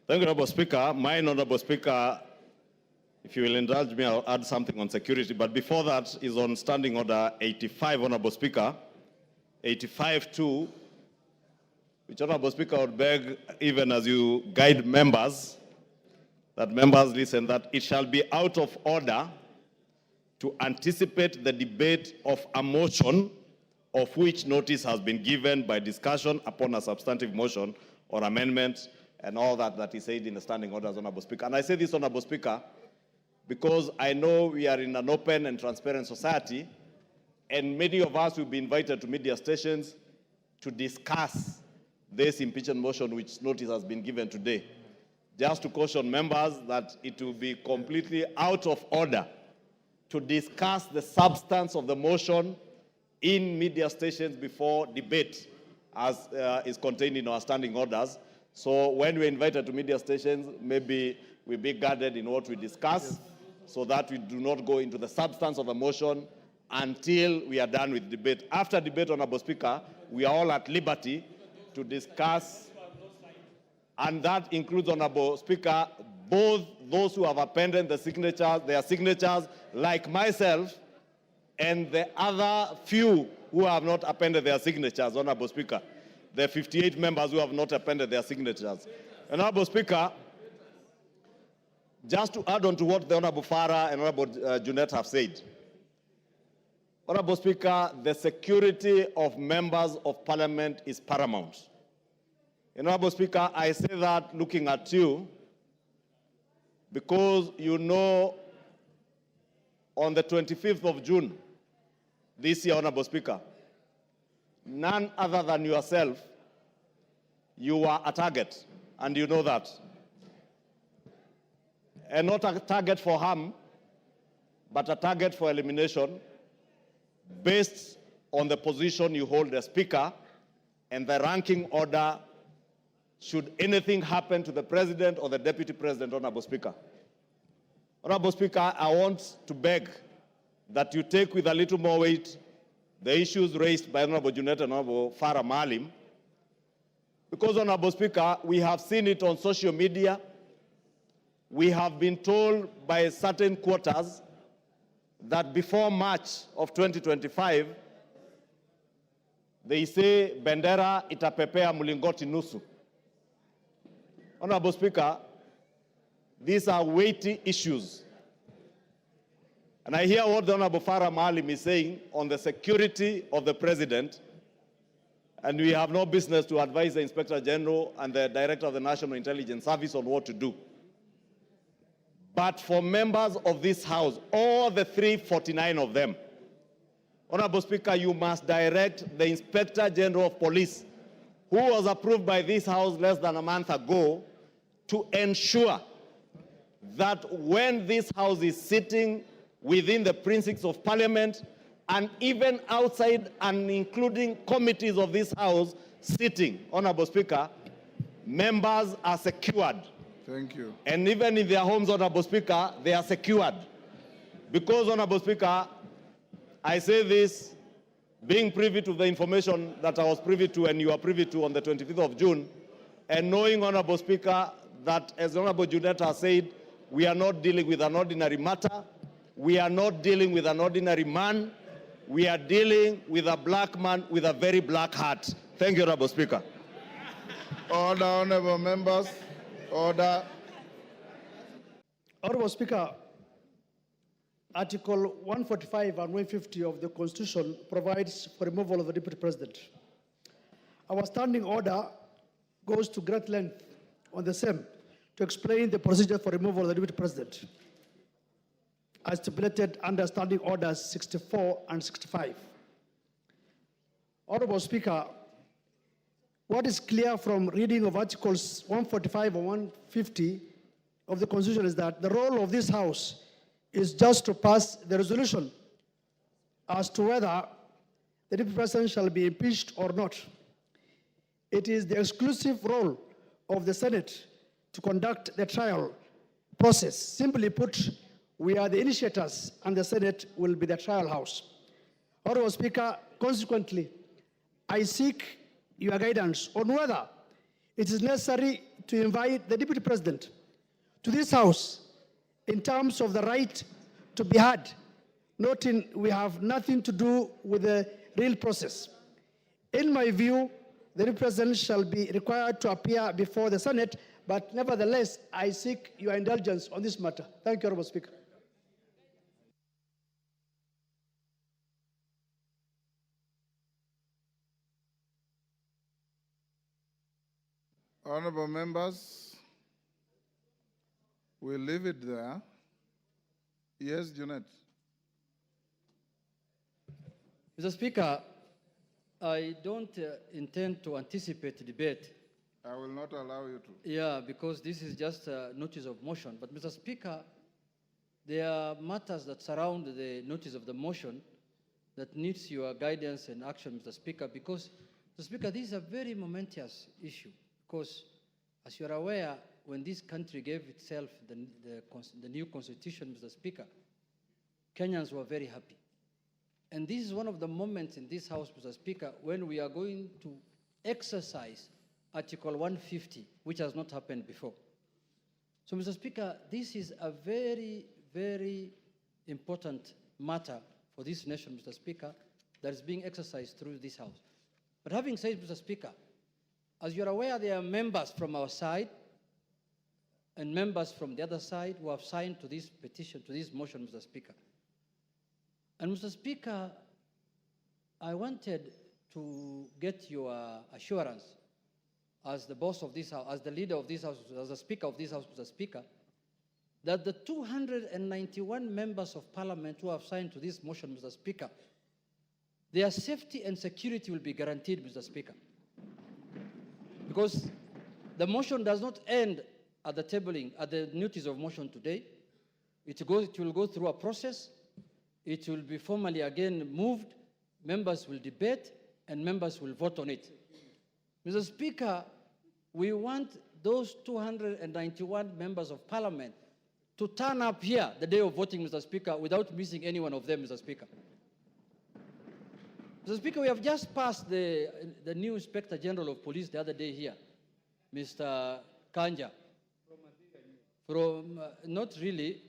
Thank you, Honorable Speaker. Mine, Honorable Speaker, if you will indulge me, I'll add something on security. But before that is on Standing Order 85, Honorable Speaker. 85-2, which, Honorable Speaker, would beg, even as you guide members, that members listen, that it shall be out of order to anticipate the debate of a motion of which notice has been given by discussion upon a substantive motion or amendment and all that is said in the standing orders, Honorable Speaker. And I say this, Honorable Speaker, because I know we are in an open and transparent society, and many of us will be invited to media stations to discuss this impeachment motion which notice has been given today. Just to caution members that it will be completely out of order to discuss the substance of the motion in media stations before debate, as is contained in our standing orders. So when we're invited to media stations, maybe we be guarded in what we discuss, so that we do not go into the substance of the motion until we are done with debate. After debate, Honorable Speaker, we are all at liberty to discuss, and that includes, Honorable Speaker, both those who have appended their signatures, like myself, and the other few who have not appended their signatures, Honorable Speaker. The 58 members who have not appended their signatures. Honorable Speaker, just to add on to what the Honorable Farah and Honorable Junet have said, Honorable Speaker, the security of members of Parliament is paramount. Honorable Speaker, I say that looking at you, because you know on the 25th of June this year, Honorable Speaker, none other than yourself, you were a target, and you know that. And not a target for harm, but a target for elimination based on the position you hold as Speaker and the ranking order should anything happen to the President or the Deputy President, Honorable Speaker. Honorable Speaker, I want to beg that you take with a little more weight the issues raised by Honorable Junet and Honorable Farah Maalim, because, Honorable Speaker, we have seen it on social media. We have been told by certain quarters that before March of 2025, they say bendera itapepea mlingoti nusu. Honorable Speaker, these are weighty issues. And I hear what the Honorable Farah Maalim is saying on the security of the President, and we have no business to advise the Inspector General and the Director of the National Intelligence Service on what to do. But for members of this House, all the 349 of them, Honorable Speaker, you must direct the Inspector General of Police, who was approved by this House less than a month ago, to ensure that when this House is sitting within the precincts of Parliament, and even outside and including committees of this House sitting, Honorable Speaker, members are secured. Thank you. And even in their homes, Honorable Speaker, they are secured. Because, Honorable Speaker, I say this, being privy to the information that I was privy to and you are privy to on the 25th of June, and knowing, Honorable Speaker, that as Honorable Junet has said, we are not dealing with an ordinary matter, we are not dealing with an ordinary man, we are dealing with a black man with a very black heart. Thank you, Honorable Speaker. Order, honorable members. Order. Honorable Speaker, Article 145 and 150 of the Constitution provides for removal of the Deputy President. Our standing order goes to great length on the same to explain the procedure for removal of the Deputy President, as stipulated under Standing Orders 64 and 65. Honorable Speaker, what is clear from reading of Articles 145 and 150 of the Constitution is that the role of this House is just to pass the resolution as to whether the Deputy President shall be impeached or not. It is the exclusive role of the Senate to conduct the trial process. Simply put, we are the initiators and the Senate will be the trial house. Honorable Speaker, consequently, I seek your guidance on whether it is necessary to invite the Deputy President to this House in terms of the right to be heard, noting we have nothing to do with the real process. In my view, the Deputy President shall be required to appear before the Senate, but nevertheless, I seek your indulgence on this matter. Thank you, Honorable Speaker. Honorable members, we'll leave it there. Yes, Junet. Mr. Speaker, I don't intend to anticipate debate. I will not allow you to. Yeah, because this is just a notice of motion. But Mr. Speaker, there are matters that surround the notice of the motion that needs your guidance and action, Mr. Speaker, because, Mr. Speaker, this is a very momentous issue. Because, as you are aware, when this country gave itself the new constitution, Mr. Speaker, Kenyans were very happy. And this is one of the moments in this House, Mr. Speaker, when we are going to exercise Article 150, which has not happened before. So, Mr. Speaker, this is a very, very important matter for this nation, Mr. Speaker, that is being exercised through this House. But having said, Mr. Speaker, as you're aware, there are members from our side and members from the other side who have signed to this petition, to this motion, Mr. Speaker. And Mr. Speaker, I wanted to get your assurance as the boss of this House, as the leader of this House, as the Speaker of this House, Mr. Speaker, that the 291 members of Parliament who have signed to this motion, Mr. Speaker, their safety and security will be guaranteed, Mr. Speaker. Because the motion does not end at the tabling, at the notice of motion today. It will go through a process. It will be formally again moved. Members will debate, and members will vote on it. Mr. Speaker, we want those 291 members of Parliament to turn up here the day of voting, Mr. Speaker, without missing any one of them, Mr. Speaker. Mr. Speaker, we have just passed the new Inspector General of Police the other day here, Mr. Kanja. Not really.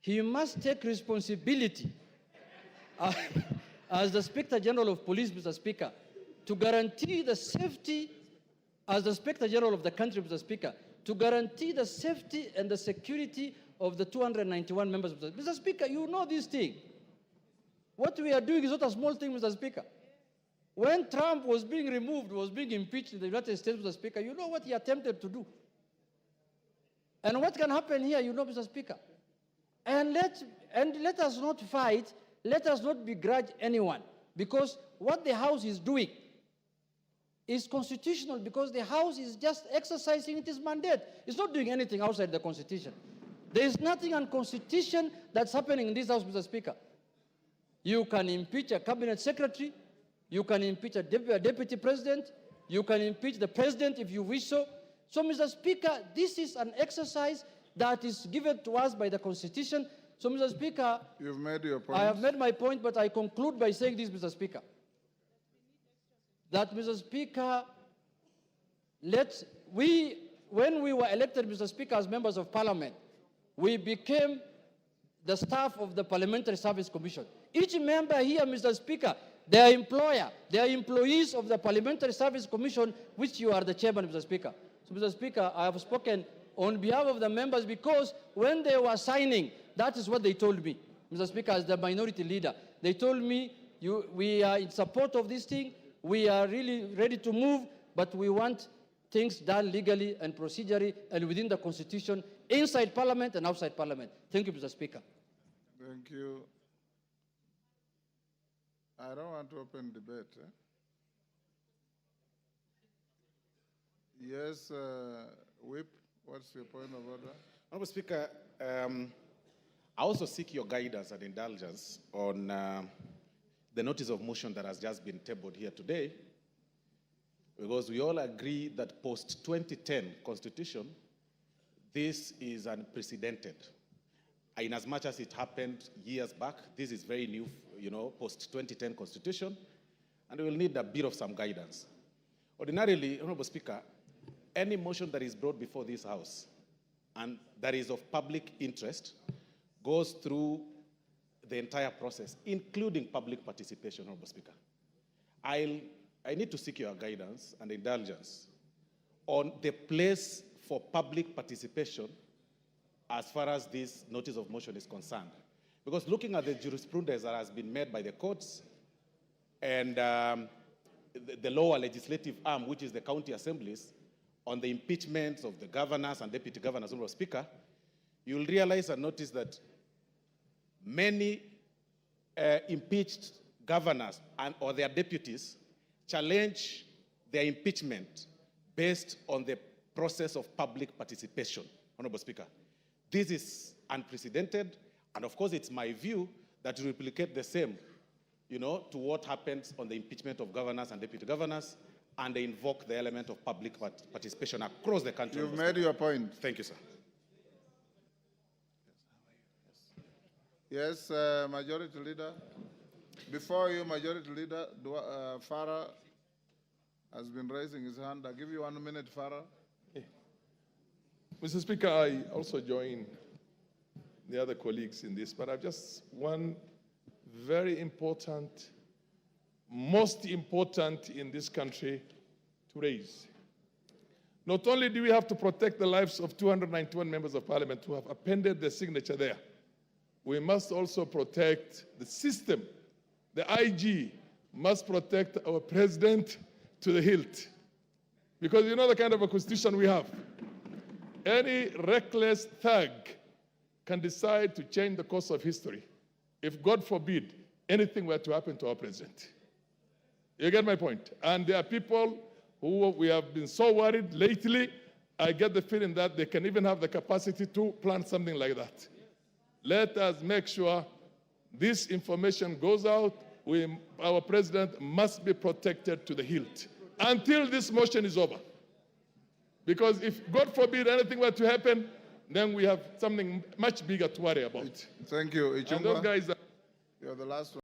He must take responsibility as the Inspector General of Police, Mr. Speaker, to guarantee the safety, as the Inspector General of the country, Mr. Speaker, to guarantee the safety and the security of the 291 members. Mr. Speaker, you know this thing. What we are doing is not a small thing, Mr. Speaker. When Trump was being removed, was being impeached in the United States, Mr. Speaker, you know what he attempted to do. And what can happen here, you know, Mr. Speaker. And let us not fight, let us not begrudge anyone, because what the House is doing is constitutional, because the House is just exercising its mandate. It's not doing anything outside the Constitution. There is nothing unconstitutional that's happening in this House, Mr. Speaker. You can impeach a cabinet secretary, you can impeach a deputy president, you can impeach the president if you wish so. So, Mr. Speaker, this is an exercise that is given to us by the Constitution. So, Mr. Speaker, you've made your point. I have made my point, but I conclude by saying this, Mr. Speaker. That, Mr. Speaker, when we were elected, Mr. Speaker, as members of Parliament, we became the staff of the Parliamentary Service Commission. Each member here, Mr. Speaker, their employer, they are employees of the Parliamentary Service Commission, which you are the chairman, Mr. Speaker. So, Mr. Speaker, I have spoken on behalf of the members because when they were signing, that is what they told me. Mr. Speaker, as the minority leader, they told me, we are in support of this thing, we are really ready to move, but we want things done legally and procedurally and within the Constitution, inside Parliament and outside Parliament. Thank you, Mr. Speaker. Thank you. I don't want to open debate. Yes, Whip, what's your point of order? Honorable Speaker, I also seek your guidance and indulgence on the notice of motion that has just been tabled here today, because we all agree that post-2010 Constitution, this is unprecedented. In as much as it happened years back, this is very new, post-2010 Constitution, and we will need a bit of some guidance. Ordinarily, Honorable Speaker, any motion that is brought before this House and that is of public interest goes through the entire process, including public participation, Honorable Speaker. I need to seek your guidance and indulgence on the place for public participation as far as this notice of motion is concerned. Because looking at the jurisprudence that has been made by the courts and the lower legislative arm, which is the county assemblies, on the impeachments of the governors and deputy governors, Honorable Speaker, you'll realize and notice that many impeached governors or their deputies challenge their impeachment based on the process of public participation, Honorable Speaker. This is unprecedented, and of course it's my view that to replicate the same, to what happens on the impeachment of governors and deputy governors, and they invoke the element of public participation across the country. You've made your point. Thank you, sir. Yes, Majority Leader. Before you, Majority Leader, Farah has been raising his hand. I'll give you 1 minute, Farah. Mr. Speaker, I also join the other colleagues in this, but I've just one very important, most important in this country to raise. Not only do we have to protect the lives of 291 members of parliament who have appended their signature there, we must also protect the system. The IG must protect our president to the hilt. Because you know the kind of a constitution we have. Any reckless thug can decide to change the course of history if, God forbid, anything were to happen to our president. You get my point? And there are people who we have been so worried lately, I get the feeling that they can even have the capacity to plan something like that. Let us make sure this information goes out. Our president must be protected to the hilt until this motion is over. Because if, God forbid, anything were to happen, then we have something much bigger to worry about. Thank you, Ichungwa. And those guys You're the last one.